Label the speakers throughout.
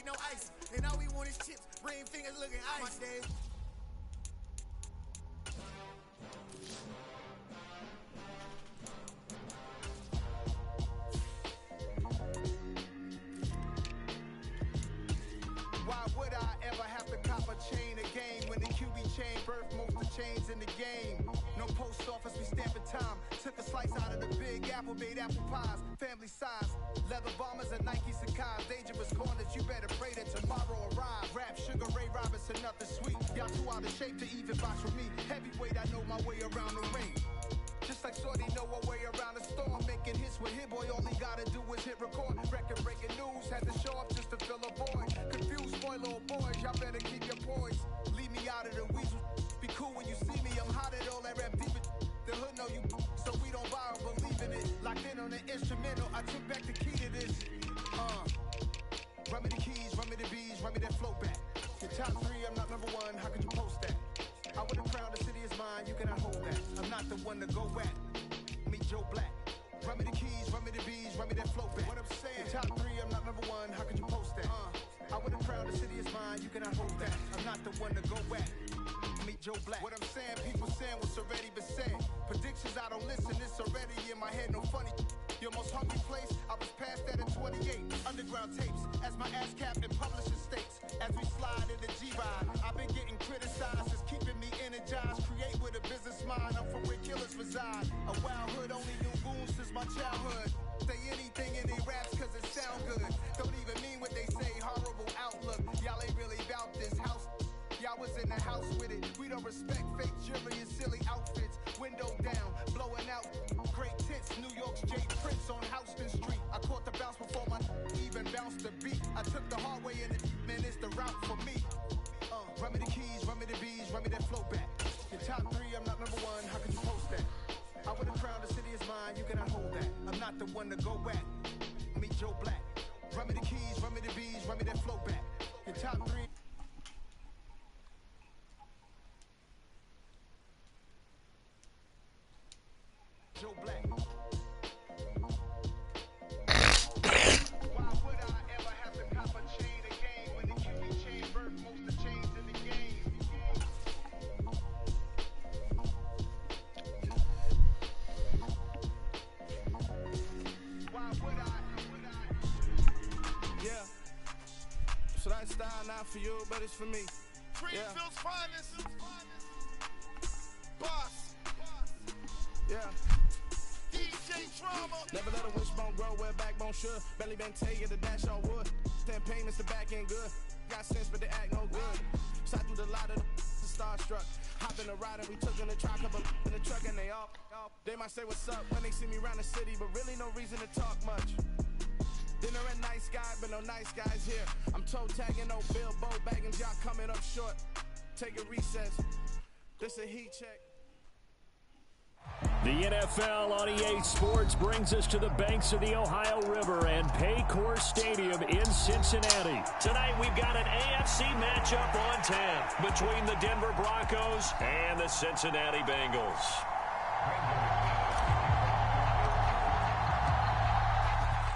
Speaker 1: get no ice. And all we want is chips, ring fingers looking ice.
Speaker 2: Why would I ever have to cop a chain again when the QB chain birthed most of chains in the game? No post office, we stamping time. Took a slice out of the big apple, made apple pies, family size. Leather bombers and Nike Sacai's. Dangerous corners, you better pray that tomorrow arrive. Rap, Sugar Ray Robinson, nothing sweet. Y'all too out of shape to even box with me. Heavyweight, I know my way around the ring. Just like Shorty know a way around the storm. Making hits with Hit Boy, all he gotta do is hit record. Record breaking news, had to show up just to fill a void. Confused boy, little boys, y'all better keep your poise. Leave me out of the weasel. Be cool when you see me, I'm hot at all that rap deep. The hood know you, so we don't borrow, believe in it. Locked in on the instrumental, I took back the key to this. Run me the keys, run me the bees, run me that flow back. Your top three, I'm not number one, how could you post that? I would've crowned the city is mine, you cannot hold that. I'm not the one to go at. Meet Joe Black. Run me the keys, run me the bees, run me that flow back. What I'm saying, your top three, I'm not number one, how could you post that? I would've crowned the city is mine, you cannot hold that. I'm not the one to go at. Meet Joe Black. What I'm saying, people saying what's already been said. Predictions, I don't listen, it's already in my head, no funny. Your most hungry place, I was past that in 28. Underground tapes, as my ass cap in publishing states. As we slide in the G-Ride, I've been getting criticized, it's keeping me energized. Create with a business mind, I'm from where killers reside. A wild hood, only knew goons since my childhood. Say anything in their raps cause it sound good. Don't even mean what they say, horrible outlook. Y'all ain't really about this house. Y'all was in the house with it. We don't respect fake jewelry and silly outfits. Window down, blowing out. Great tits, New York's Jay Prince on Houston Street. I caught the bounce before my even bounced the beat. I took the hard way in it, man, it's the route for me. Run me the keys, run me the bees, run me that flow back. Your top three, I'm not number one, how could you post that? I would've crowned the city is mine, you cannot hold that. I'm not the one to go at. Meet Joe Black. Run me the keys, run me the bees, run me that flow back. Your top three. Joe Black. Why would I ever have to cop a chain again when the QB chain birthed most of chains in the game? Why would I? Yeah. So that style not for you, but it's for me.
Speaker 1: Greenfield's finest. Boss.
Speaker 2: Yeah.
Speaker 1: DJ Drama.
Speaker 2: Never let a wishbone grow where a backbone should. Belly been tell you the dash on wood. 10 payments, the back end good. Got sense, but they act no good. Shot through the lot of the starstruck. Hop in the ride and we took in the truck, couple in the truck and they all. They might say what's up when they see me around the city, but really no reason to talk much. Dinner at nice guy, but no nice guys here. I'm toe tagging, no Bilbo bagging, y'all coming up short. Take a recess. This a heat check.
Speaker 3: The NFL on EA Sports brings us to the banks of the Ohio River and Paycor Stadium in Cincinnati. Tonight we've got an AFC matchup on tap between the Denver Broncos and the Cincinnati Bengals.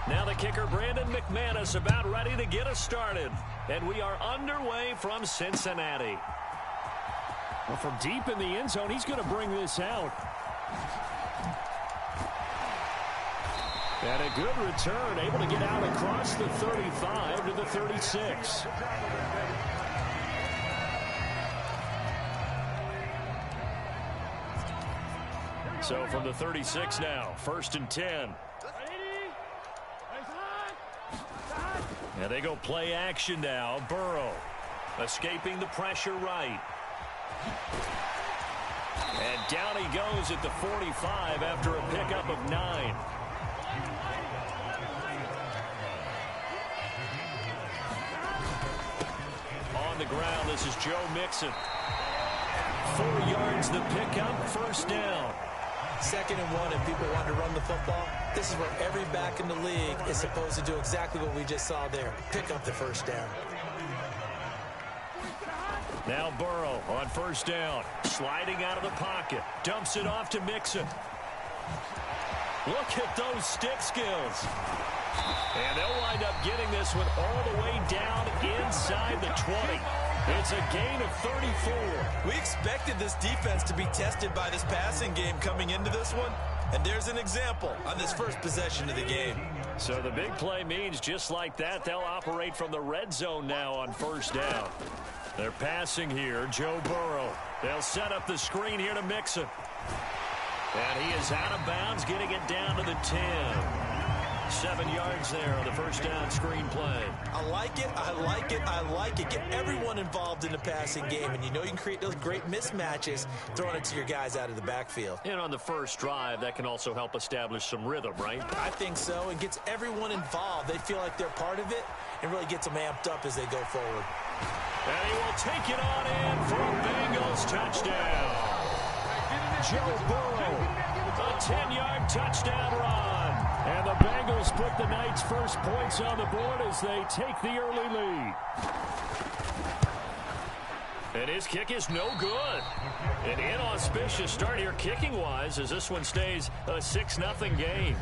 Speaker 3: Now the kicker, Brandon McManus, about ready to get us started. And we are underway from Cincinnati. Well, from deep in the end zone, he's going to bring this out. And a good return, able to get out across the 35 to the 36. So from the 36 now, 1st and 10. And they go play action now. Burrow escaping the pressure right. And down he goes at the 45 after a pickup of 9. On the ground, this is Joe Mixon. 4 yards the pickup, 1st down.
Speaker 4: 2nd and 1, and people want to run the football. This is where every back in the league is supposed to do exactly what we just saw there. Pick up the 1st down.
Speaker 3: Now Burrow on 1st down. Sliding out of the pocket. Dumps it off to Mixon. Look at those stick skills. And they'll wind up getting this one all the way down inside the 20. It's a gain of 34.
Speaker 4: We expected this defense to be tested by this passing game coming into this one. And there's an example on this first possession of the game.
Speaker 3: So the big play means just like that, they'll operate from the red zone now on first down. They're passing here, Joe Burrow. They'll set up the screen here to Mixon. And he is out of bounds, getting it down to the 10. 7 yards there on the first down screen play.
Speaker 4: I like it, I like it, I like it. Get everyone involved in the passing game, and you know you can create those great mismatches throwing it to your guys out of the backfield.
Speaker 3: And on the first drive, that can also help establish some rhythm, right?
Speaker 4: I think so. It gets everyone involved. They feel like they're part of it and really gets them amped up as they go forward.
Speaker 3: And he will take it on in for a Bengals touchdown. Joe Burrow, a 10-yard touchdown run. And the Bengals put the night's first points on the board as they take the early lead. And his kick is no good. An inauspicious start here kicking-wise as this one stays a 6-0 game.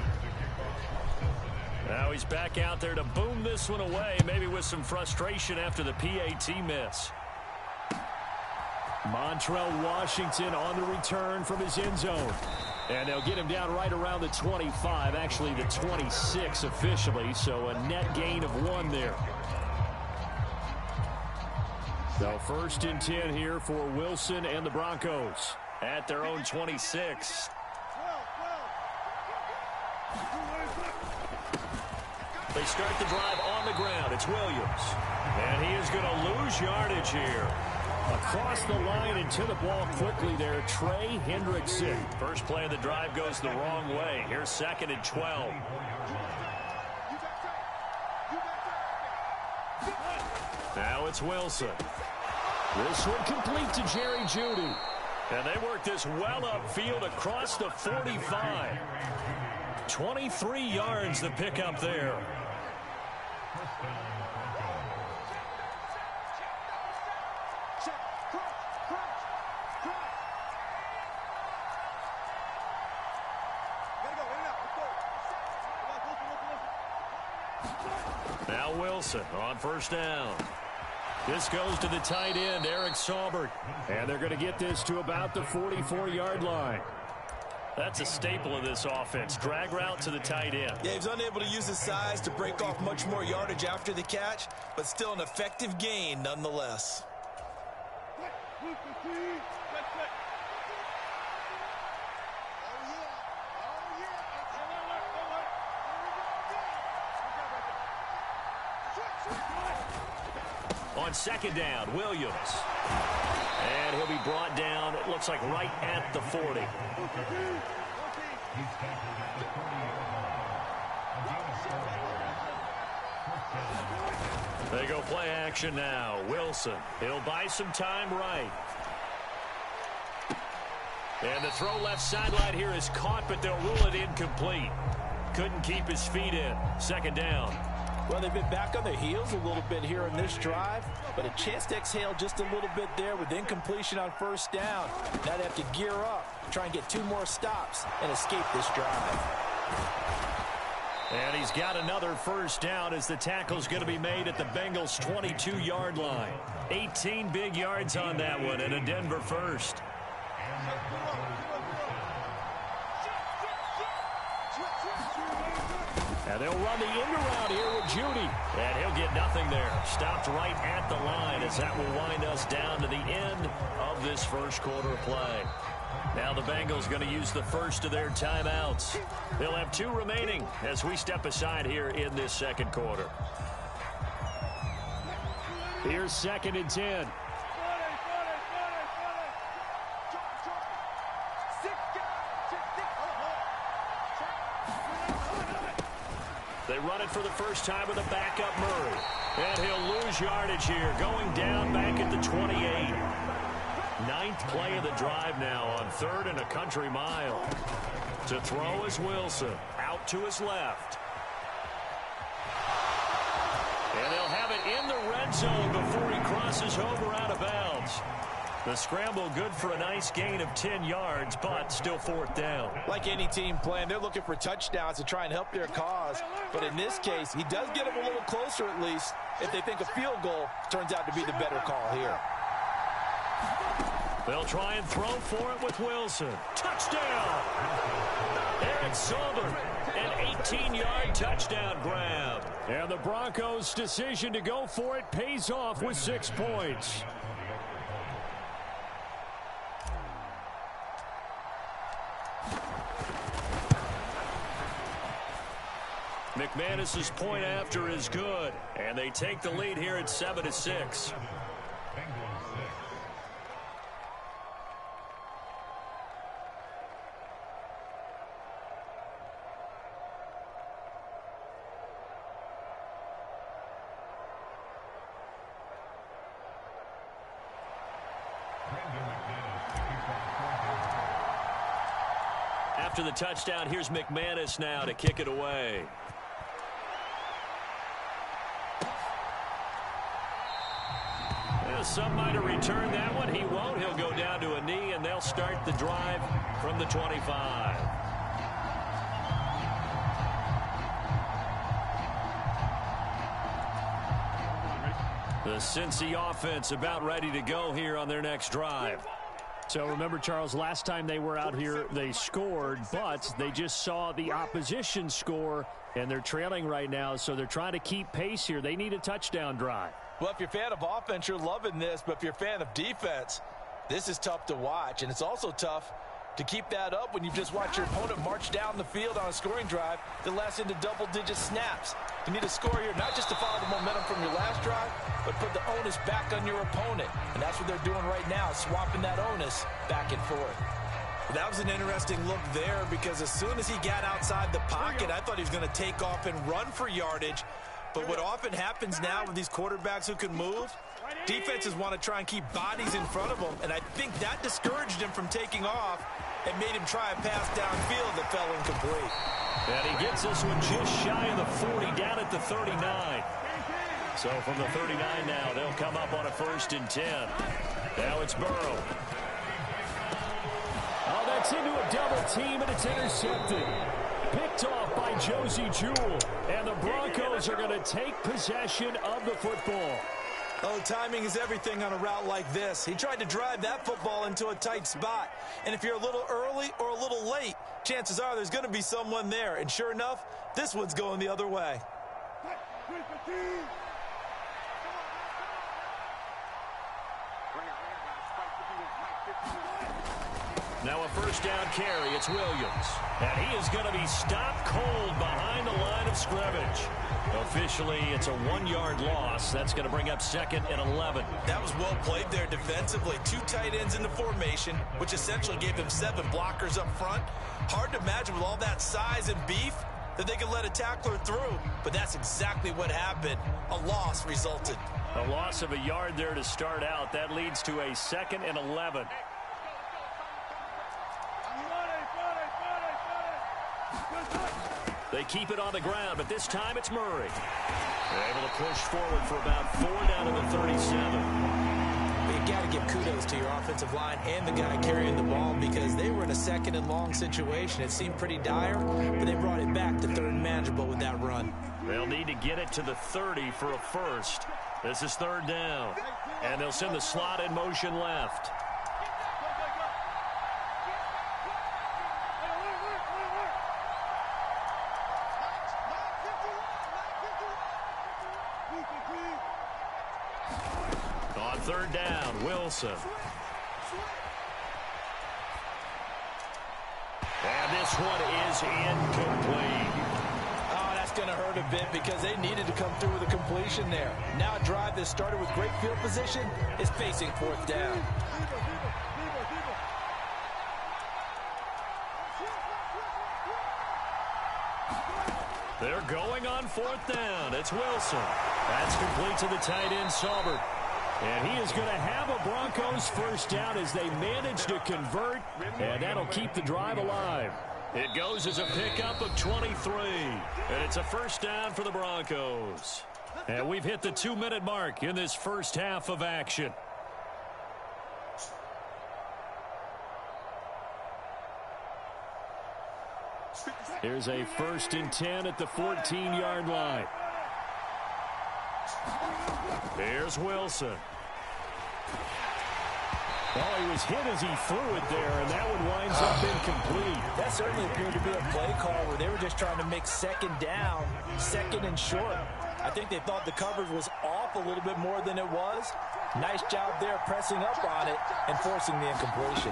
Speaker 3: Now he's back out there to boom this one away, maybe with some frustration after the PAT miss. Montrell Washington on the return from his end zone. And they'll get him down right around the 25, actually the 26 officially, so a net gain of 1 there. So first and 10 here for Wilson and the Broncos at their own 26. They start the drive on the ground. It's Williams. And he is going to lose yardage here. Across the line and to the ball quickly there, Trey Hendrickson. First play of the drive goes the wrong way. Here's 2nd and 12. Now it's Wilson. This one complete to Jerry Jeudy. And they work this well upfield across the 45. 23 yards the pickup there. Now Wilson on first down. This goes to the tight end, Eric Saubert. And they're going to get this to about the 44-yard line. That's a staple of this offense. Drag route to the tight end.
Speaker 4: Yeah, he's unable to use his size to break off much more yardage after the catch, but still an effective gain nonetheless. On second down, Williams. And he'll be brought down, it looks like right at the 40. They go play action now. Wilson, he'll buy some time right. And the throw left sideline here is caught, but they'll rule it incomplete. Couldn't keep his feet in. Second down. Well, they've been back on their heels a little bit here in this drive, but a chance to exhale just a little bit there with incompletion on first down. Now they have to gear up, try and get 2 more stops and escape this drive. And he's got another first down as the tackle's going to be made at the Bengals' 22-yard line. 18 big yards on that one and a Denver first. And they'll run the end around here with Jeudy. And he'll get nothing there. Stopped right at the line as that will wind us down to the end of this first quarter of play. Now the Bengals going to use the first of their timeouts. They'll have 2 remaining as we step aside here in this second quarter. Here's 2nd and 10. They run it for the first time with a backup Murray. And he'll lose yardage here, going down back at the 28. 9th play of the drive now on 3rd and a country mile. To throw is Wilson, out to his left. And they'll have it in the red zone before he crosses over out of bounds.
Speaker 3: The scramble good for a nice gain of 10 yards, but still fourth down.
Speaker 4: Like any team playing, they're looking for touchdowns to try and help their cause. But in this case, he does get them a little closer at least if they think a field goal turns out to be the better call here.
Speaker 3: They'll try and throw for it with Wilson. Touchdown! Eric Saubert, an 18-yard touchdown grab. And the Broncos' decision to go for it pays off with 6 points. McManus's point after is good, and they take the lead here at 7-6. After the touchdown, here's McManus now to kick it away. Some might have returned that one. He won't. He'll go down to a knee, and they'll start the drive from the 25. The Cincy offense about ready to go here on their next drive. So remember, Charles, last time they were out here, they scored, but they just saw the opposition score, and they're trailing right now, so they're trying to keep pace here. They need a touchdown drive.
Speaker 4: Well, if you're a fan of offense, you're loving this. But if you're a fan of defense, this is tough to watch. And it's also tough to keep that up when you've just watched your opponent march down the field on a scoring drive that lasts into double-digit snaps. You need a score here, not just to follow the momentum from your last drive, but put the onus back on your opponent. And that's what they're doing right now, swapping that onus back and forth.
Speaker 5: That was an interesting look there because as soon as he got outside the pocket, I thought he was going to take off and run for yardage. But what often happens now with these quarterbacks who can move, defenses want to try and keep bodies in front of them, and I think that discouraged him from taking off and made him try a pass downfield that fell incomplete.
Speaker 3: And he gets this one just shy of the 40, down at the 39. So from the 39 now, they'll come up on a 1st and 10. Now it's Burrow. Oh, that's into a double team, and it's intercepted. Picked off by Josie Jewell, and the Broncos are going to take possession of the football.
Speaker 5: Oh, timing is everything on a route like this. He tried to drive that football into a tight spot. And if you're a little early or a little late, chances are there's going to be someone there. And sure enough, this one's going the other way.
Speaker 3: Now a 1st down carry. It's Williams. And he is going to be stopped cold behind the line of scrimmage. Officially, it's a 1-yard loss. That's going to bring up 2nd and 11.
Speaker 5: That was well played there defensively. 2 tight ends in the formation, which essentially gave them 7 blockers up front. Hard to imagine with all that size and beef that they could let a tackler through. But that's exactly what happened. A loss resulted.
Speaker 3: A loss of a yard there to start out. That leads to a 2nd and 11. They keep it on the ground, but this time it's Murray. They're able to push forward for about 4 down to the 37.
Speaker 5: You got to give kudos to your offensive line and the guy carrying the ball because they were in a 2nd and long situation. It seemed pretty dire, but they brought it back to 3rd and manageable with that run.
Speaker 3: They'll need to get it to the 30 for a 1st. This is 3rd down, and they'll send the slot in motion left. On 3rd down, Wilson. And this one is incomplete.
Speaker 4: Oh, that's going to hurt a bit because they needed to come through with a completion there. Now a drive that started with great field position is facing 4th down.
Speaker 3: They're going on 4th down. It's Wilson. That's complete to the tight end, Saubert. And he is going to have a Broncos 1st down as they manage to convert, and that'll keep the drive alive. It goes as a pickup of 23, and it's a 1st down for the Broncos. And we've hit the 2-minute mark in this first half of action. Here's a 1st and 10 at the 14-yard line. Here's Wilson. Oh, he was hit as he threw it there, and that one winds up incomplete.
Speaker 5: That certainly appeared to be a play call where they were just trying to make second down, second and short. I think they thought the coverage was off a little bit more than it was. Nice job there pressing up on it and forcing the incompletion.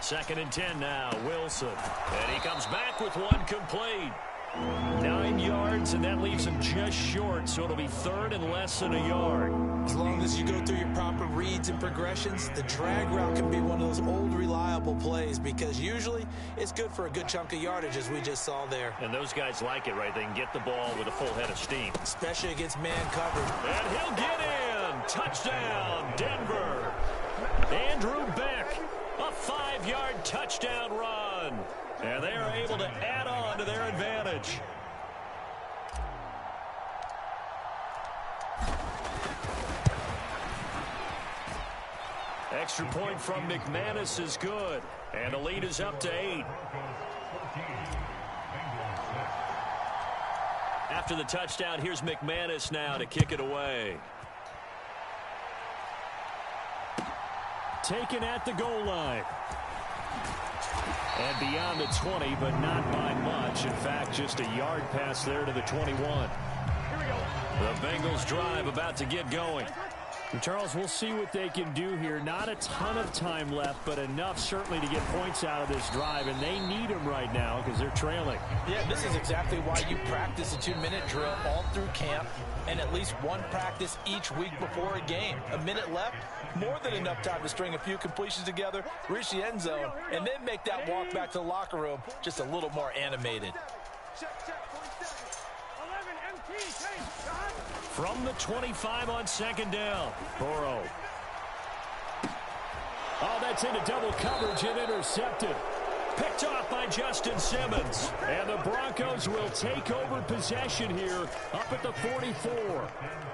Speaker 3: 2nd and 10 now, Wilson. And he comes back with one complete. 9 yards, and that leaves him just short, so it'll be 3rd and less than a yard.
Speaker 5: As long as you go through your proper reads and progressions, the drag route can be one of those old reliable plays because usually it's good for a good chunk of yardage, as we just saw there.
Speaker 3: And those guys like it, right? They can get the ball with a full head of steam.
Speaker 5: Especially against man coverage.
Speaker 3: And he'll get in. Touchdown, Denver. Andrew Beck, a 5-yard touchdown run. And they are able to add on to their advantage. Extra point from McManus is good. And the lead is up to 8. After the touchdown, here's McManus now to kick it away. Taken at the goal line. And beyond the 20, but not by much. In fact, just a yard pass there to the 21. The Bengals drive about to get going. And Charles, we'll see what they can do here. Not a ton of time left, but enough certainly to get points out of this drive. And they need them right now because they're trailing.
Speaker 5: Yeah, this is exactly why you practice a 2-minute drill all through camp and at least one practice each week before a game. A minute left, more than enough time to string a few completions together, reach the end zone, and then make that walk back to the locker room just a little more animated.
Speaker 3: From the 25 on 2nd down, Burrow. Oh, that's into double coverage and intercepted. Picked off by Justin Simmons. And the Broncos will take over possession here up at the 44.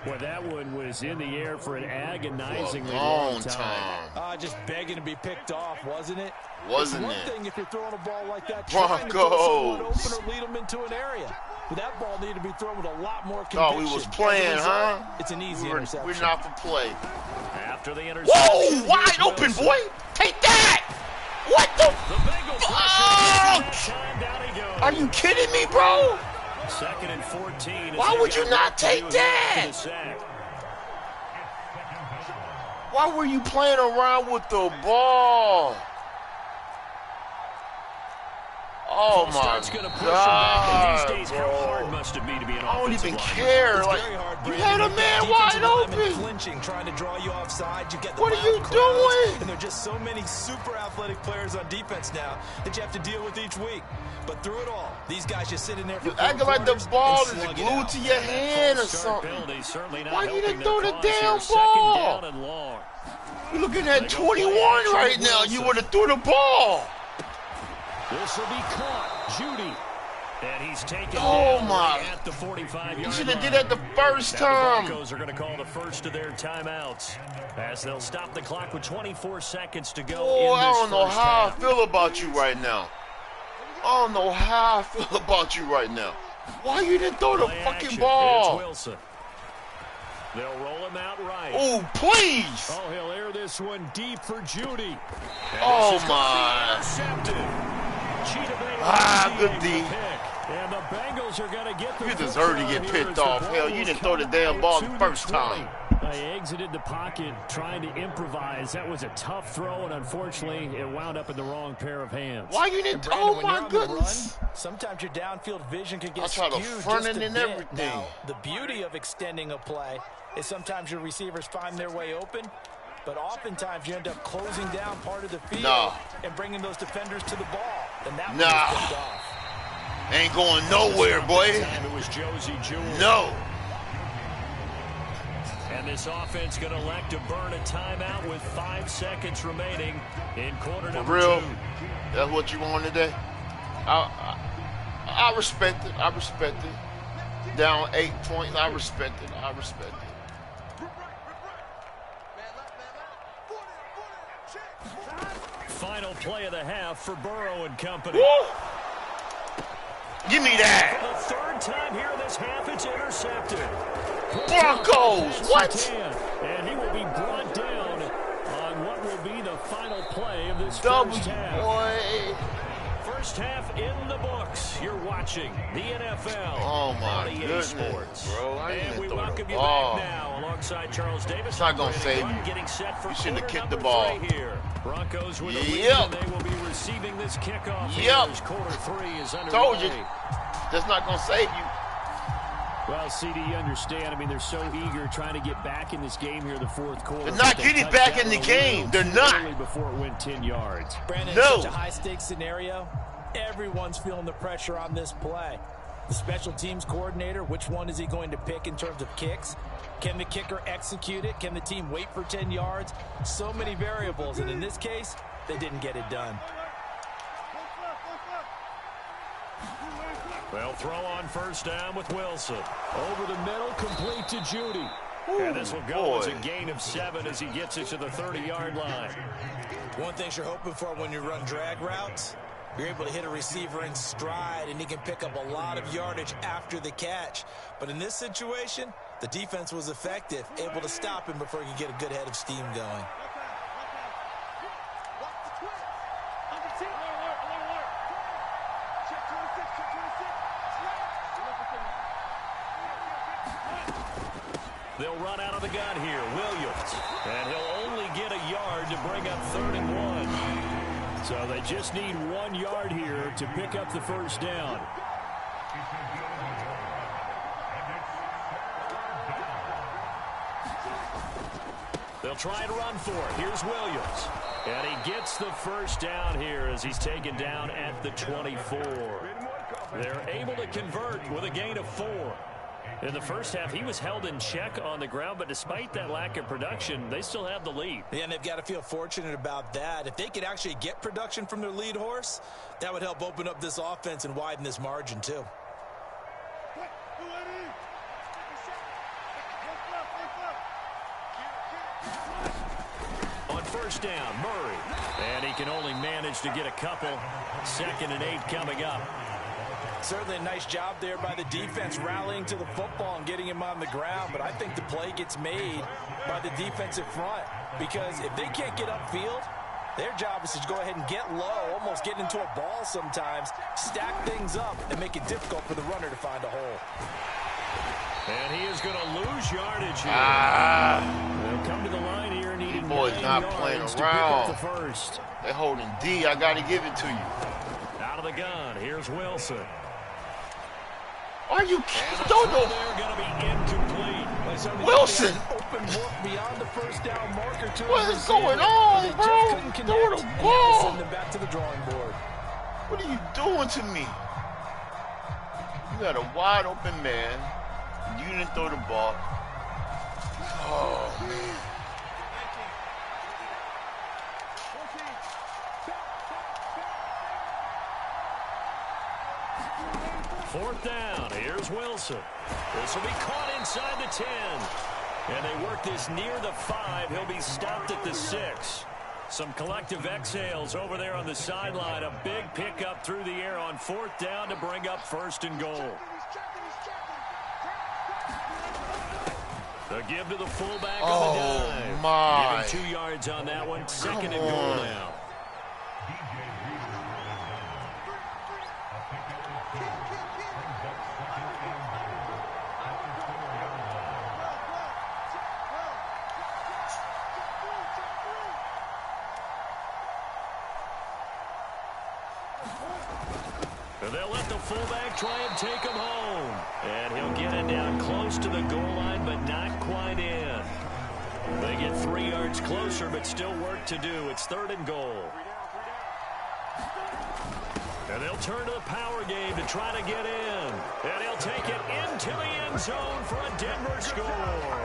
Speaker 3: Well, that one was in the air for an agonizingly long time.
Speaker 5: Just begging to be picked off, wasn't it?
Speaker 6: Wasn't
Speaker 5: it?
Speaker 6: It's
Speaker 5: one thing if you're throwing a ball like that,
Speaker 6: Broncos.
Speaker 5: trying to put someone open or lead them into an area. But that ball needed to be thrown with a lot more conviction.
Speaker 6: Oh, we was playing, huh?
Speaker 5: It's an easy interception.
Speaker 6: We're not for play.
Speaker 3: After the interception.
Speaker 6: Whoa! Wide open, boy! Take that! What the? Oh! Are you kidding me, bro?
Speaker 3: 2nd and 14.
Speaker 6: Why would you not take that? Why were you playing around with the ball? Oh my God,
Speaker 3: these days,
Speaker 6: bro.
Speaker 3: how hard must it be to be an
Speaker 6: I don't even
Speaker 3: line?
Speaker 6: care.
Speaker 5: It's
Speaker 6: like,
Speaker 5: very hard,
Speaker 6: you
Speaker 5: Brandon.
Speaker 6: had a man wide open.
Speaker 5: Clinching, trying to draw you offside. You get the
Speaker 6: What are you
Speaker 5: crowds,
Speaker 6: doing?
Speaker 5: And there are just so many super athletic players on defense now that you have to deal with each week. But through it all, these guys just sitting there for
Speaker 6: You acting like the ball is
Speaker 5: glued
Speaker 6: glued to your hand or something. Why you didn't throw the damn
Speaker 3: ball?
Speaker 6: ball? You're looking at 21 right now. You would have threw the ball.
Speaker 3: This will be caught. Judy. And he's taken
Speaker 6: down
Speaker 3: at the 45-yard line.
Speaker 6: You should have did that the first time.
Speaker 3: The Broncos are going to call the first of their timeouts as they'll stop the clock with 24 seconds to go.
Speaker 6: Oh, I don't know how
Speaker 3: half.
Speaker 6: I feel about you right now. I don't know how I feel about you right now. Why you didn't throw the fucking ball?
Speaker 3: It's Wilson. They'll roll him out right.
Speaker 6: Oh, please.
Speaker 3: Oh, he'll air this one deep for Judy. And
Speaker 6: oh, my. Good D.
Speaker 3: And the Bengals are going to get the
Speaker 6: You deserve to get picked off. Hell, you didn't throw the damn ball the first time.
Speaker 3: They exited the pocket trying to improvise. That was a tough throw, and unfortunately, it wound up in the wrong pair of hands.
Speaker 6: Why you didn't?
Speaker 5: Brandon,
Speaker 6: oh my goodness!
Speaker 5: Run, sometimes your downfield vision can get skewed just a bit.
Speaker 6: Everything.
Speaker 5: Now, the beauty of extending a play is sometimes your receivers find their way open, but oftentimes you end up closing down part of the field and bringing those defenders to the ball, and that was picked off.
Speaker 6: Ain't going nowhere, boy.
Speaker 3: It was Josie Jewell.
Speaker 6: No.
Speaker 3: And this offense going to elect to burn a timeout with 5 seconds remaining in quarter number 2.
Speaker 6: That's what you want today? I respect it. I respect it. Down 8 points. I respect it. I respect it.
Speaker 3: Final play of the half for Burrow and company.
Speaker 6: Woo! Give me
Speaker 3: For
Speaker 6: that.
Speaker 3: the third time here in this half, it's intercepted.
Speaker 6: Broncos, what?
Speaker 3: And he will be brought down on what will be the final play of this
Speaker 6: W,
Speaker 3: first half.
Speaker 6: boy.
Speaker 3: First half in the books. You're watching the NFL.
Speaker 6: Oh, my
Speaker 3: on EA
Speaker 6: goodness,
Speaker 3: Sports.
Speaker 6: bro. I
Speaker 3: And
Speaker 6: didn't
Speaker 3: we
Speaker 6: throw the
Speaker 3: welcome you
Speaker 6: ball.
Speaker 3: back now alongside Charles Davis.
Speaker 6: It's not gonna
Speaker 3: Brandon
Speaker 6: save
Speaker 3: Grant
Speaker 6: you.
Speaker 3: Getting set for
Speaker 6: You shouldn't have
Speaker 3: quarter
Speaker 6: kicked the
Speaker 3: number
Speaker 6: ball.
Speaker 3: 3 here. Broncos with a lead,
Speaker 6: Yep.
Speaker 3: and they will be receiving this kickoff here
Speaker 6: Yep.
Speaker 3: as quarter 3 is underway.
Speaker 6: Told you. That's not going to save you.
Speaker 3: Well, CD, you understand. I mean, they're so eager trying to get back in this game here in the fourth quarter.
Speaker 6: They're not
Speaker 3: They
Speaker 6: getting
Speaker 3: touched
Speaker 6: back
Speaker 3: that
Speaker 6: in the
Speaker 3: one a little
Speaker 6: game. They're
Speaker 3: too
Speaker 6: not.
Speaker 3: early before it went 10 yards.
Speaker 5: Brandon,
Speaker 6: No.
Speaker 5: it's such a high-stakes scenario. Everyone's feeling the pressure on this play. The special teams coordinator, which one is he going to pick in terms of kicks? Can the kicker execute it? Can the team wait for 10 yards? So many variables, and in this case, they didn't get it done.
Speaker 3: They'll throw on first down with Wilson. Over the middle, complete to Judy. And this will go as a gain of 7 as he gets it to the 30-yard line.
Speaker 5: One thing you're hoping for when you run drag routes, you're able to hit a receiver in stride, and he can pick up a lot of yardage after the catch. But in this situation, the defense was effective, able to stop him before he could get a good head of steam going.
Speaker 3: They'll run out of the gun here. Williams. And he'll only get a yard to bring up 3rd and 1. So they just need 1 yard here to pick up the first down. They'll try and run for it. Here's Williams. And he gets the first down here as he's taken down at the 24. They're able to convert with a gain of 4. In the first half, he was held in check on the ground, but despite that lack of production, they still have the lead.
Speaker 5: Yeah, and they've got to feel fortunate about that. If they could actually get production from their lead horse, that would help open up this offense and widen this margin too.
Speaker 3: On first down, Murray. And he can only manage to get a couple. 2nd and 8 coming up.
Speaker 5: Certainly a nice job there by the defense rallying to the football and getting him on the ground, but I think the play gets made by the defensive front because if they can't get upfield, their job is to go ahead and get low, almost get into a ball sometimes, stack things up, and make it difficult for the runner to find a hole.
Speaker 3: And he is going to lose yardage here. They'll come to the line here needing 9
Speaker 6: Boys not playing
Speaker 3: yards
Speaker 6: around.
Speaker 3: to pick up the first.
Speaker 6: They're holding D. I got to give it to you.
Speaker 3: Out of the gun, here's Wilson.
Speaker 6: Are you kidding? Don't know.
Speaker 3: They're going to be incomplete.
Speaker 6: Wilson.
Speaker 5: Open look beyond the first down marker to
Speaker 6: What
Speaker 5: his
Speaker 6: is
Speaker 5: receiver,
Speaker 6: going
Speaker 5: but
Speaker 6: on,
Speaker 5: they just
Speaker 6: bro?
Speaker 5: couldn't connect,
Speaker 6: Throw the
Speaker 5: and he had to
Speaker 6: ball.
Speaker 5: send them back to the drawing board.
Speaker 6: What are you doing to me? You got a wide open man. You didn't throw the ball. Oh, man.
Speaker 3: Fourth down. Here's Wilson. This will be caught inside the 10. And they work this near the 5. He'll be stopped at the 6. Some collective exhales over there on the sideline. A big pickup through the air on 4th down to bring up 1st and goal. The give to the fullback on the dive.
Speaker 6: My.
Speaker 3: Giving 2 yards on that one. 2nd and goal now. They'll let the fullback try and take him home. And he'll get it down close to the goal line, but not quite in. They get 3 yards closer, but still work to do. It's 3rd and goal. And they'll turn to the power game to try to get in. And he'll take it into the end zone for a Denver score.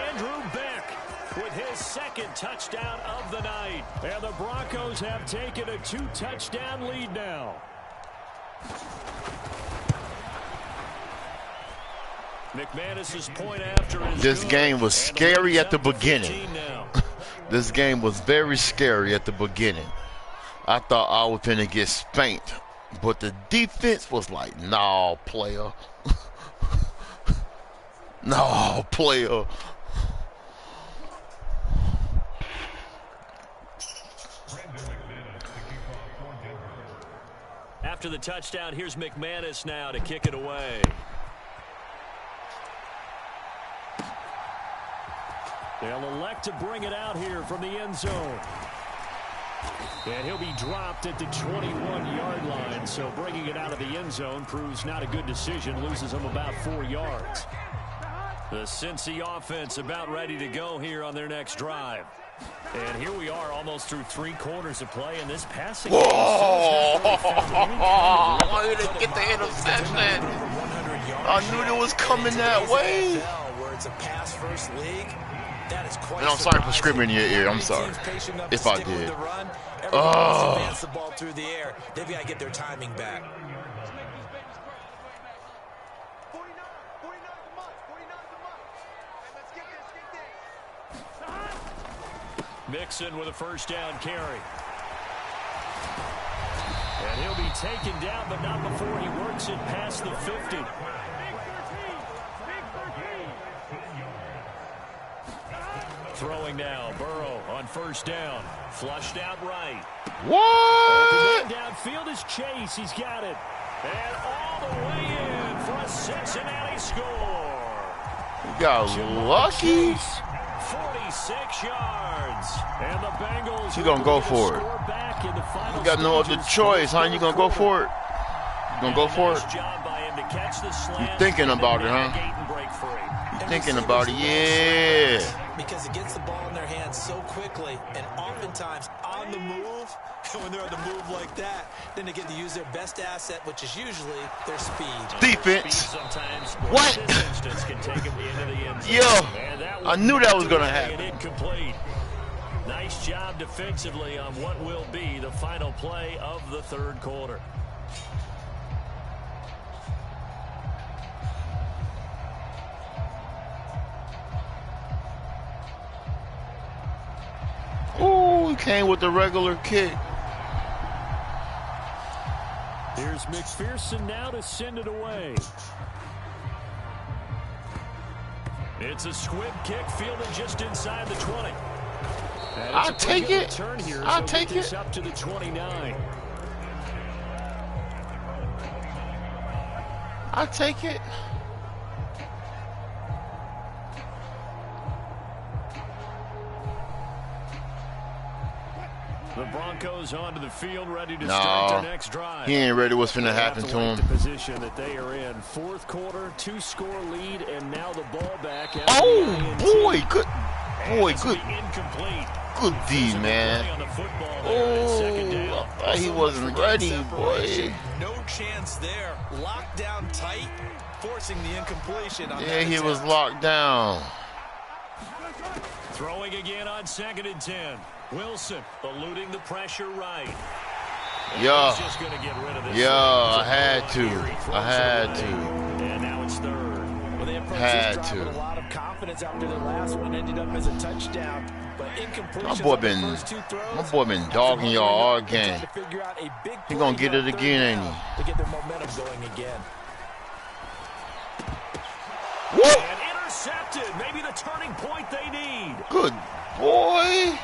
Speaker 3: Andrew Beck with his 2nd touchdown of the night. And the Broncos have taken a 2-touchdown lead now. McManus's point after is
Speaker 6: This
Speaker 3: good.
Speaker 6: game was
Speaker 3: And the
Speaker 6: scary
Speaker 3: lead's
Speaker 6: at the
Speaker 3: up to
Speaker 6: beginning.
Speaker 3: 15 now.
Speaker 6: This game was very scary at the beginning. I thought I was going to get spanked. But the defense was like, nah, player. Nah, player.
Speaker 3: After the touchdown, here's McManus now to kick it away. They'll elect to bring it out here from the end zone. And he'll be dropped at the 21-yard line, so bringing it out of the end zone proves not a good decision, loses him about 4 yards. The Cincy offense about ready to go here on their next drive. And here we are almost through 3 quarters of play in this passing game.
Speaker 6: I didn't get the interception. I knew it was coming that way.
Speaker 5: Where it's a pass-first league. That is quite
Speaker 6: And I'm sorry for screaming in your ear. I'm sorry if I did.
Speaker 5: Advance the ball through the air. They've got to get their timing back.
Speaker 3: Mixon with a first down carry. And he'll be taken down, but not before he works it past the 50. Throwing now, Burrow on first down. Flushed out right.
Speaker 6: What?
Speaker 3: Downfield is Chase. He's got it. And all the way in for a Cincinnati score.
Speaker 6: You got lucky.
Speaker 3: 46 yards. And the Bengals
Speaker 6: You gonna go for it. You got no other choice, huh? You gonna go for it? You gonna go for it? You thinking about it, huh? You thinking about it? Yeah.
Speaker 5: Because it gets the ball in their hands so quickly and oftentimes on the move. And when they're on the move like that, then they get to use their best asset, which is usually their speed.
Speaker 6: Defense. What? Yo, I knew that was going to happen.
Speaker 3: Incomplete. Nice job defensively on what will be the final play of the third quarter.
Speaker 6: Ooh, he came with the regular kick.
Speaker 3: Here's McPherson now to send it away. It's a squib kick fielded just inside the 20.
Speaker 6: I'll take it. I'll take it.
Speaker 3: Up to the 29.
Speaker 6: I'll take it.
Speaker 3: The Broncos onto the field, ready to start their next drive.
Speaker 6: He ain't ready what's finna happen to him.
Speaker 3: The position that they are in. Fourth quarter, 2-score lead, and now the ball back.
Speaker 6: Oh, boy, good. Boy, good.
Speaker 3: Incomplete.
Speaker 6: Good D, man. Oh, he wasn't ready, boy.
Speaker 5: No chance there. Locked down tight, forcing the incompletion.
Speaker 6: Yeah, he was locked down.
Speaker 3: Throwing again on 2nd and 10. Wilson eluding the pressure right.
Speaker 6: Yeah.
Speaker 3: He's just gonna get rid of this.
Speaker 6: Yeah, I had to. I had to.
Speaker 3: And now it's third.
Speaker 5: Well, they approached
Speaker 6: Had
Speaker 5: this drive
Speaker 6: to.
Speaker 5: with a lot of confidence after their last one. Ended up as a touchdown. But
Speaker 6: My boy been dogging y'all all game. He gonna get it again, ain't he?
Speaker 5: To get their momentum going again.
Speaker 6: Whoop!
Speaker 3: And intercepted. Maybe the turning point they need.
Speaker 6: Good boy.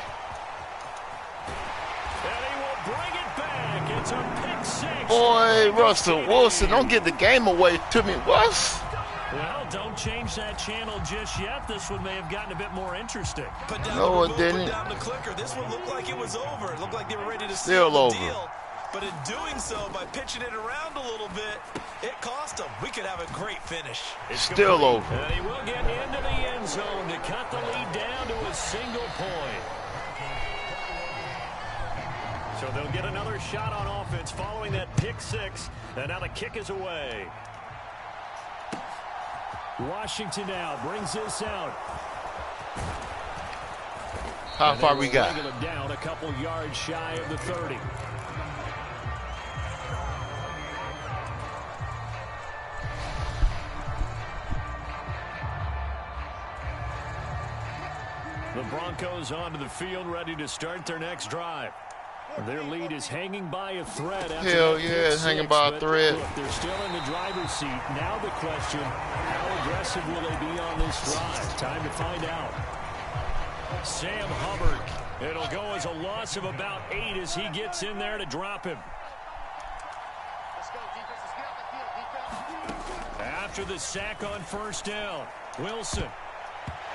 Speaker 3: And he will bring it back. It's a pick six.
Speaker 6: Boy, Russell Wilson, don't get the game away to me, Russ.
Speaker 3: Well, don't change that channel just yet. This one may have gotten a bit more interesting.
Speaker 6: No, it didn't.
Speaker 5: Put down the clicker. This one looked like it was over. It looked like they were ready to
Speaker 6: Still
Speaker 5: seal the
Speaker 6: over.
Speaker 5: deal. But in doing so, by pitching it around a little bit, it cost them. We could have a great finish.
Speaker 6: Still over.
Speaker 3: And he will get into the end zone to cut the lead down to a single point. So they'll get another shot on offense following that pick six. And now the kick is away. Washington now brings this out.
Speaker 6: How far we got?
Speaker 3: Down a couple yards shy of the 30. The Broncos onto the field, ready to start their next drive. Their lead is hanging by a thread.
Speaker 6: Hell yeah, it's hanging by a thread.
Speaker 3: Look, they're still in the driver's seat. Now the question, how aggressive will they be on this drive? Time to find out. Sam Hubbard. It'll go as a loss of about 8 as he gets in there to drop him. After the sack on first down, Wilson.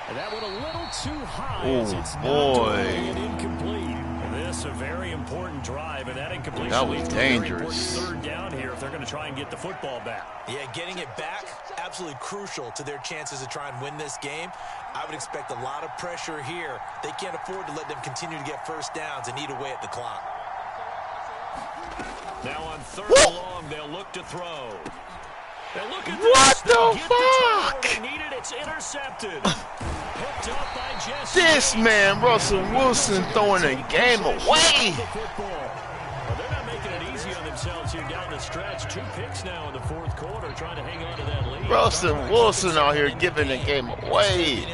Speaker 3: And that one a little too high as it's not and incomplete. This a very important drive, and that incompletion
Speaker 6: that was dangerous.
Speaker 3: Third down here if they're going to try and get the football back.
Speaker 5: Yeah, getting it back, absolutely crucial to their chances to try and win this game. I would expect a lot of pressure here. They can't afford to let them continue to get first downs and eat away at the clock.
Speaker 3: Now on third and long, they'll look to throw. They look at
Speaker 6: what the fuck?
Speaker 3: They need it. It's intercepted. Picked up by Jesse.
Speaker 6: This man, Russell Wilson, throwing the game away.
Speaker 3: Well, they're not making it easy on themselves here down the stretch. 2 picks now in the fourth quarter, trying to hang on to that lead.
Speaker 6: Russell Wilson out here giving the game away.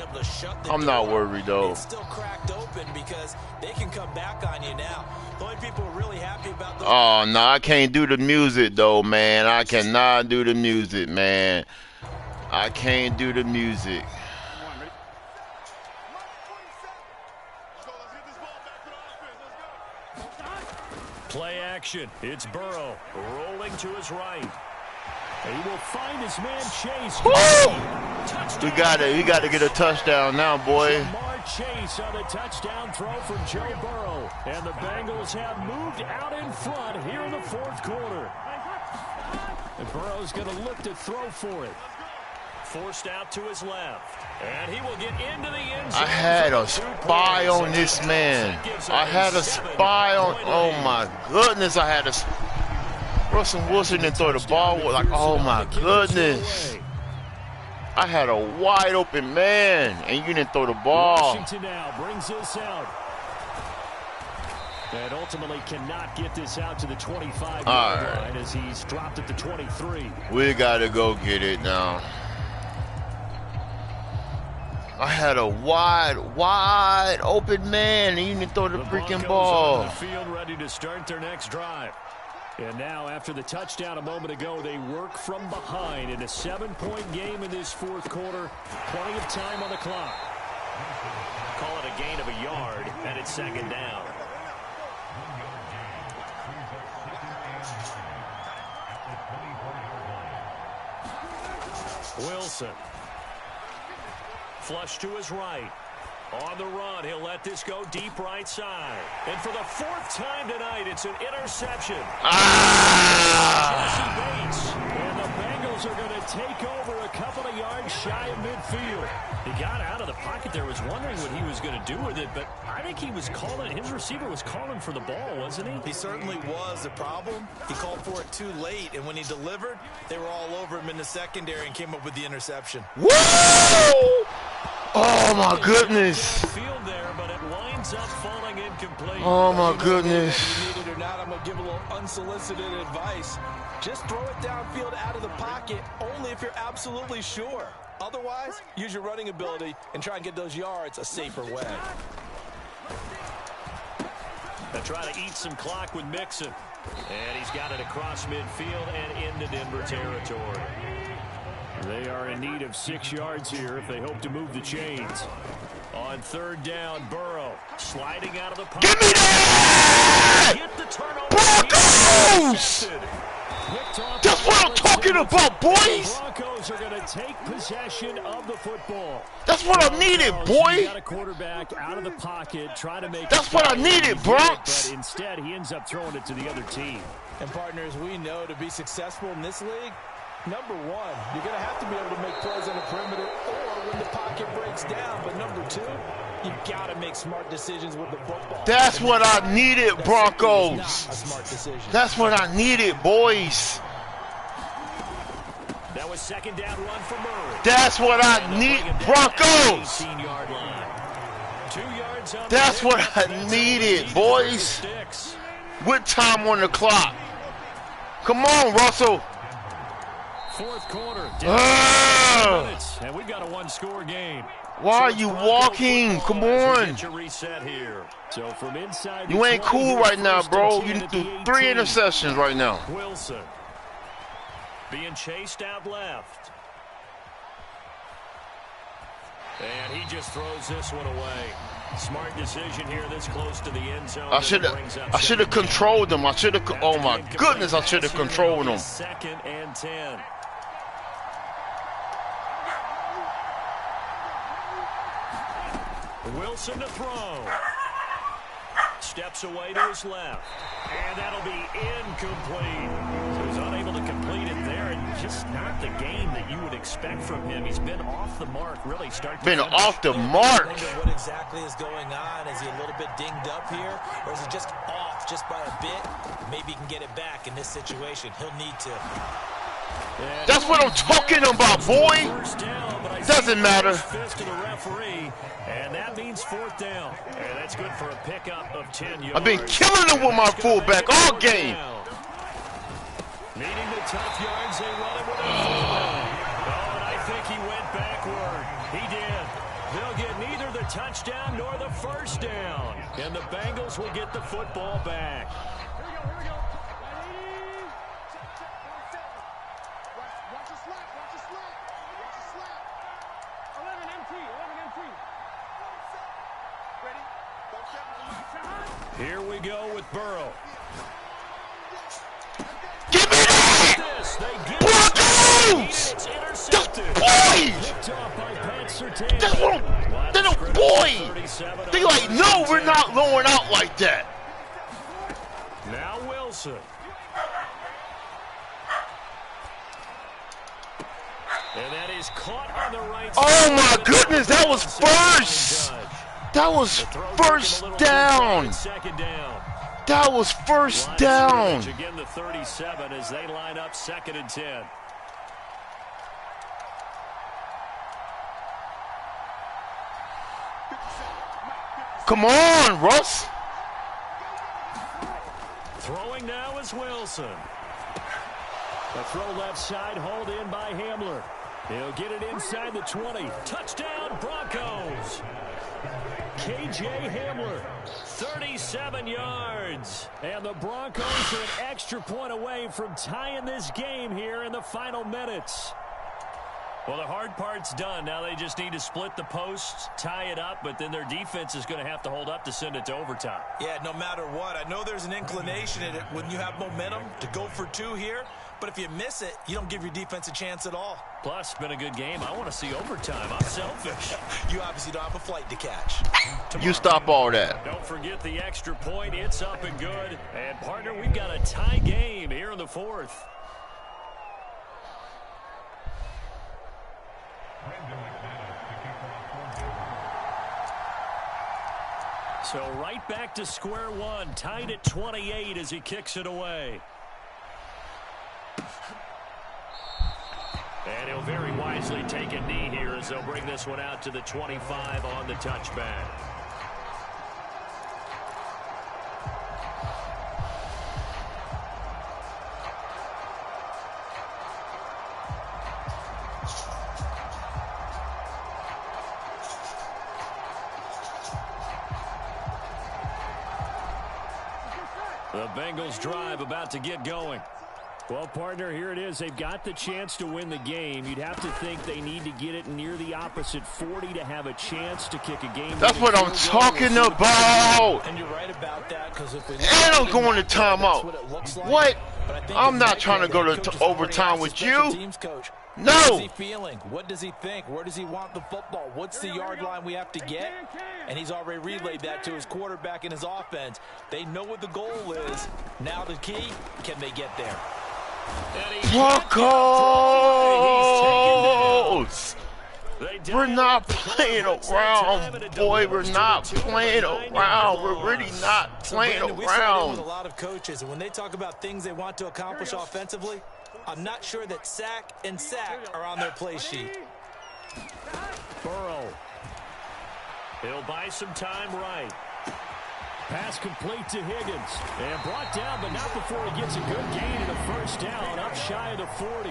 Speaker 6: I'm not worried though.
Speaker 5: It's still cracked open because they can come back on you now. The only people are really happy about those.
Speaker 6: Oh no, I can't do the music though, man. I cannot do the music, man. I can't do the music.
Speaker 3: Play action. It's Burrow rolling to his right. And he will find his man Chase.
Speaker 6: We got to get a touchdown now, boy.
Speaker 3: Jamar Chase on the touchdown throw from Joe Burrow. And the Bengals have moved out in front here in the fourth quarter. And Burrow's going to look to throw for it. Forced out to his left. And he will get into the end zone.
Speaker 6: I had a spy on this man. I had a spy on. Oh my goodness, I had a. Russell Wilson didn't throw the ball. Like, oh my goodness. I had a wide open man, and you didn't throw the ball.
Speaker 3: Washington now brings this out. And ultimately cannot get this out to the 25-yard line as he's dropped at the 23.
Speaker 6: We got to go get it now. I had a wide open man, and you didn't throw the freaking ball.
Speaker 3: On the field ready to start their next drive. And now, after the touchdown a moment ago, they work from behind in a 7-point game in this fourth quarter. Plenty of time on the clock. Call it a gain of a yard, and it's second down. Wilson. Flush to his right. On the run, he'll let this go deep right side. And for the 4th time tonight, it's an interception. Jesse Bates. And the Bengals are going to take over a couple of yards shy of midfield. He got out of the pocket there, was wondering what he was going to do with it, but I think he was calling, his receiver was calling for the ball, wasn't he?
Speaker 5: He certainly was. The problem, he called for it too late, and when he delivered, they were all over him in the secondary and came up with the interception.
Speaker 6: Whoa! Oh my goodness!
Speaker 3: There, but it winds up falling incomplete.
Speaker 6: Oh my goodness!
Speaker 5: You need it or not, I'm gonna give a little unsolicited advice. Just throw it downfield out of the pocket, only if you're absolutely sure. Otherwise, use your running ability and try and get those yards a safer way.
Speaker 3: They try to eat some clock with Mixon, and he's got it across midfield and into Denver territory. They are in need of 6 yards here if they hope to move the chains. On third down, Burrow sliding out of the pocket.
Speaker 6: Give me that!
Speaker 3: Get the turnover.
Speaker 6: Broncos! That's what I'm talking about, boys!
Speaker 3: The Broncos are going to take possession of the football.
Speaker 6: That's what I needed, boy!
Speaker 3: Got a quarterback out of the pocket, trying to make.
Speaker 6: That's what I needed, Bronx!
Speaker 3: But instead, he ends up throwing it to the other team.
Speaker 5: And partners, we know to be successful in this league, number one, you're going to have to be able to make plays on the perimeter or when the pocket breaks down. But number two, you've got to make smart decisions with the football.
Speaker 6: That's what I needed, Broncos.
Speaker 5: A smart decision.
Speaker 6: That's what I needed, boys.
Speaker 3: That was second down run for Murray.
Speaker 6: That's what I need, Broncos.
Speaker 3: 18-yard line. 2 yards up.
Speaker 6: That's what I needed, boys. With time on the clock. Come on, Russell.
Speaker 3: fourth quarter. And we've got a one-score game.
Speaker 6: Why are you walking? Come on.
Speaker 3: So from inside
Speaker 6: you ain't cool right now, bro. You threw 3 interceptions right now.
Speaker 3: Wilson being chased out left. And he just throws this one away. Smart decision here this close to the end zone.
Speaker 6: I should have controlled them. Oh my goodness, I should have controlled them.
Speaker 3: 2nd and 10. Wilson to throw. Steps away to his left. And that'll be incomplete. So he's unable to complete it there. And just not the game that you would expect from him. He's been off the mark, really.
Speaker 6: Been off the mark.
Speaker 5: I wonder what exactly is going on. Is he a little bit dinged up here? Or is he just off just by a bit? Maybe he can get it back in this situation. He'll need to.
Speaker 6: That's what I'm talking about, boy. Doesn't matter.
Speaker 3: And that means 4th down. And that's good for a pickup of 10 yards.
Speaker 6: I've been killing them with my fullback all game.
Speaker 3: Needing the tough yards, they run it with a fullback. Oh, and I think he went backward. He did. They'll get neither the touchdown nor the first down. And the Bengals will get the football back. Here we go with Burrow.
Speaker 6: Give me that! Broncos! That's boys! That's what they're the boys! They like, no, we're not going out like that.
Speaker 3: Now Wilson. And that is caught on the right side.
Speaker 6: Oh my goodness, that was first! That was first down. That was first down.
Speaker 3: Again, the 37 as they line up 2nd and 10.
Speaker 6: Come on, Russ.
Speaker 3: Throwing now is Wilson. The throw left side, hauled in by Hamler. He'll get it inside the 20. Touchdown, Broncos. K.J. Hamler, 37 yards. And the Broncos are an extra point away from tying this game here in the final minutes. Well, the hard part's done. Now they just need to split the posts, tie it up, but then their defense is going to have to hold up to send it to overtime.
Speaker 5: Yeah, no matter what. I know there's an inclination in it when you have momentum to go for 2 here, but if you miss it, you don't give your defense a chance at all.
Speaker 3: Plus, it's been a good game. I want to see overtime. I'm selfish.
Speaker 5: You obviously don't have a flight to catch.
Speaker 6: You stop all that.
Speaker 3: Don't forget the extra point. It's up and good. And, partner, we've got a tie game here in the 4th. So right back to square one, tied at 28 as he kicks it away. And he'll very wisely take a knee here as they'll bring this one out to the 25 on the touchback. The Bengals drive about to get going. Well, partner, here it is. They've got the chance to win the game. You'd have to think they need to get it near the opposite 40 to have a chance to kick a game.
Speaker 6: That's what I'm talking about.
Speaker 5: And you're right about that, because if we
Speaker 6: and I'm going to timeout. What? I'm not trying to go to overtime with you. No.
Speaker 5: What is he feeling? What does he think? Where does he want the football? What's the yard line we have to get? And he's already relayed that to his quarterback and his offense. They know what the goal is. Now the key, can they get there?
Speaker 6: Broncos! We're not playing around, boy. We're not playing around. We're really not playing around.
Speaker 5: We saw with a lot of coaches, and when they talk about things they want to accomplish offensively, I'm not sure that sack and sack are on their play sheet.
Speaker 3: Burrow. He'll buy some time right. Pass complete to Higgins. And brought down, but not before he gets a good gain in the first down, up shy of the 40.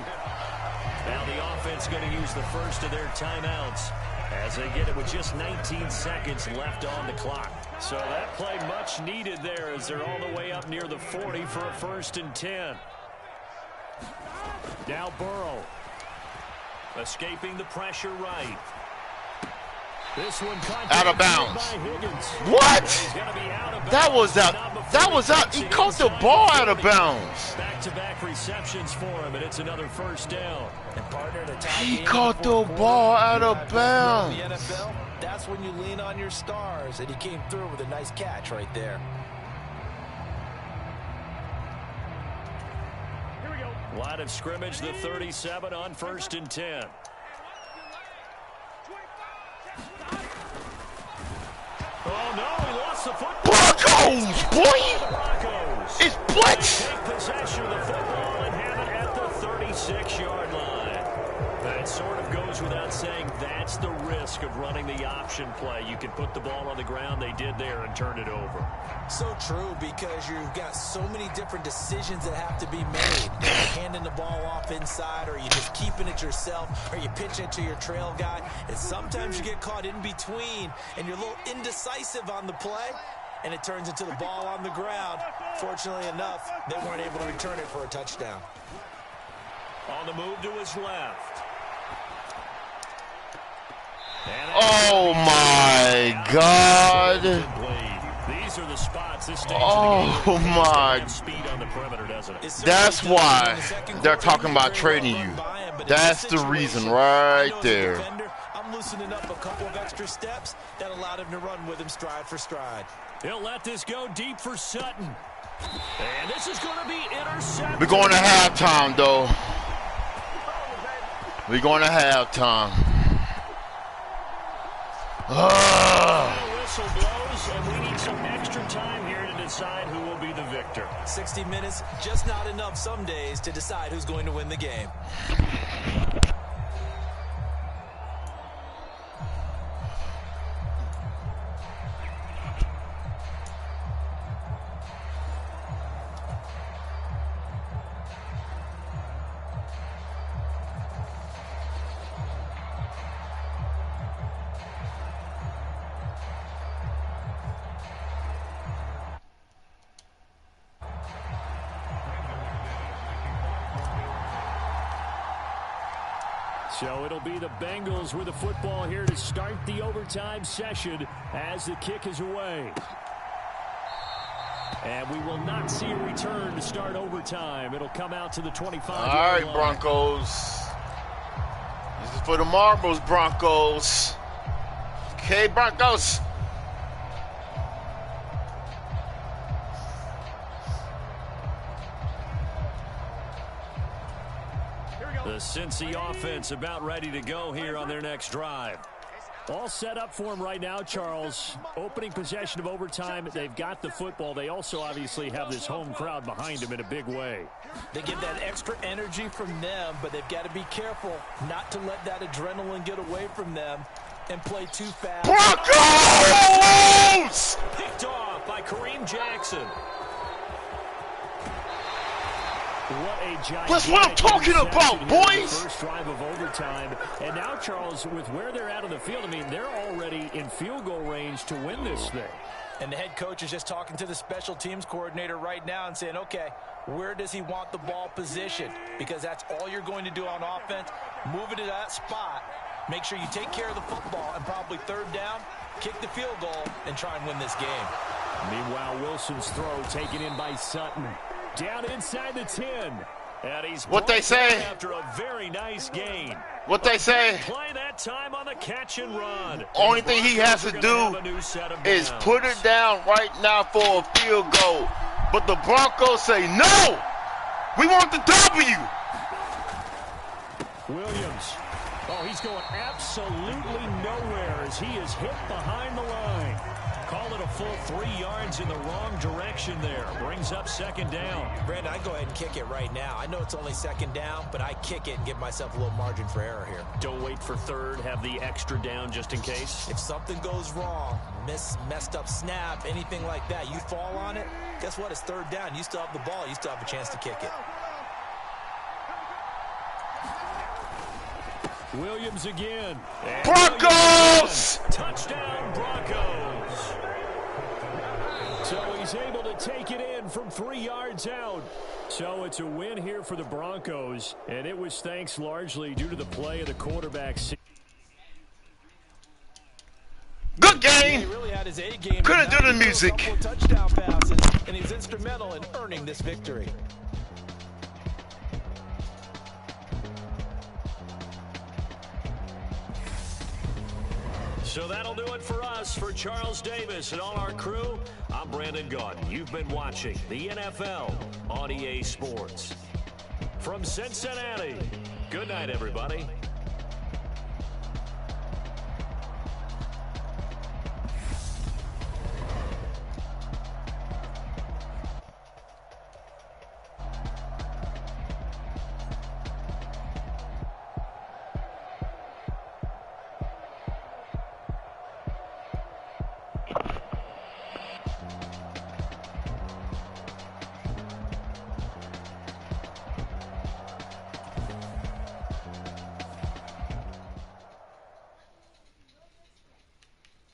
Speaker 3: Now the offense going to use the first of their timeouts as they get it with just 19 seconds left on the clock. So that play much needed there as they're all the way up near the 40 for a 1st and 10. Now Burrow. Escaping the pressure right. This one
Speaker 6: out of bounds. What? That was out. That was out. He caught the ball out of bounds.
Speaker 3: Back-to-back receptions for him, and it's another 1st down.
Speaker 6: He caught the ball out of bounds.
Speaker 5: In the NFL, that's when you lean on your stars, and he came through with a nice catch right there.
Speaker 3: Here we go. Line of scrimmage, the 37 on 1st and 10. Oh, no, he lost the football.
Speaker 6: Broncos, boy!
Speaker 3: Broncos.
Speaker 6: It's Blitz!
Speaker 3: Take possession of the football and have it at the 36-yard line. That sort of goes without saying. That's the risk of running the option play. You can put the ball on the ground. They did there and turn it over.
Speaker 5: So true, because you've got so many different decisions that have to be made. Handing the ball off inside, or you just keeping it yourself, or you pitch it to your trail guy. And sometimes you get caught in between, and you're a little indecisive on the play, and it turns into the ball on the ground. Fortunately enough, they weren't able to return it for a touchdown.
Speaker 3: On the move to his left.
Speaker 6: Oh, my God.
Speaker 3: These are the spots this stage
Speaker 6: Oh, my.
Speaker 3: Speed on the perimeter, doesn't it?
Speaker 6: That's why they're talking about trading you. That's the reason right there.
Speaker 5: I'm loosening up a couple of extra steps that allowed him to run with him stride for stride.
Speaker 3: He'll let this go deep for Sutton. And this is going to be intercepted.
Speaker 6: We're going to halftime, though. We're going to halftime.
Speaker 3: Whistle blows, and we need some extra time here to decide who will be the victor.
Speaker 5: 60 minutes, just not enough some days to decide who's going to win the game.
Speaker 3: So it'll be the Bengals with the football here to start the overtime session as the kick is away. And we will not see a return to start overtime. It'll come out to the 25.
Speaker 6: All right, Broncos. This is for the marbles, Broncos. Okay, Broncos.
Speaker 3: The Cincy offense about ready to go here on their next drive. All set up for them right now, Charles. Opening possession of overtime. They've got the football. They also obviously have this home crowd behind them in a big way.
Speaker 5: They get that extra energy from them, but they've got to be careful not to let that adrenaline get away from them and play too fast.
Speaker 6: Broncos!
Speaker 3: Picked off by Kareem Jackson.
Speaker 6: That's what I'm talking about, boys.
Speaker 3: First drive of overtime, and now Charles, with where they're at on the field, I mean, they're already in field goal range to win this thing.
Speaker 5: And the head coach is just talking to the special teams coordinator right now and saying, okay, where does he want the ball positioned? Because that's all you're going to do on offense. Move it to that spot. Make sure you take care of the football, and probably third down, kick the field goal, and try and win this game.
Speaker 3: Meanwhile, Wilson's throw taken in by Sutton. Down inside the 10. And he's
Speaker 6: what they say
Speaker 3: after a very nice gain.
Speaker 6: What they say.
Speaker 3: Play that time on the catch and run.
Speaker 6: Only thing he has to do is put it down right now for a field goal. But the Broncos say, no, we want the W.
Speaker 3: Williams. Oh, he's going absolutely nowhere as he is hit behind the line. Call it a full 3 yards in the wrong direction there. Brings up second down.
Speaker 5: Brandon, I'd go ahead and kick it right now. I know it's only second down, but I kick it and give myself a little margin for error here.
Speaker 3: Don't wait for third. Have the extra down just in case.
Speaker 5: If something goes wrong, messed up snap, anything like that, you fall on it, guess what? It's third down. You still have the ball. You still have a chance to kick it.
Speaker 3: Williams again.
Speaker 6: Broncos!
Speaker 3: Touchdown, Broncos. So he's able to take it in from 3 yards out. So it's a win here for the Broncos, and it was thanks largely due to the play of the quarterback.
Speaker 6: Good game.
Speaker 5: He really had his A game.
Speaker 6: Couldn't do the music.
Speaker 5: Touchdown passes, and he's instrumental in earning this victory.
Speaker 3: So that'll do it for us. For Charles Davis and all our crew, I'm Brandon Gaudin. You've been watching the NFL on EA Sports. From Cincinnati, good night, everybody.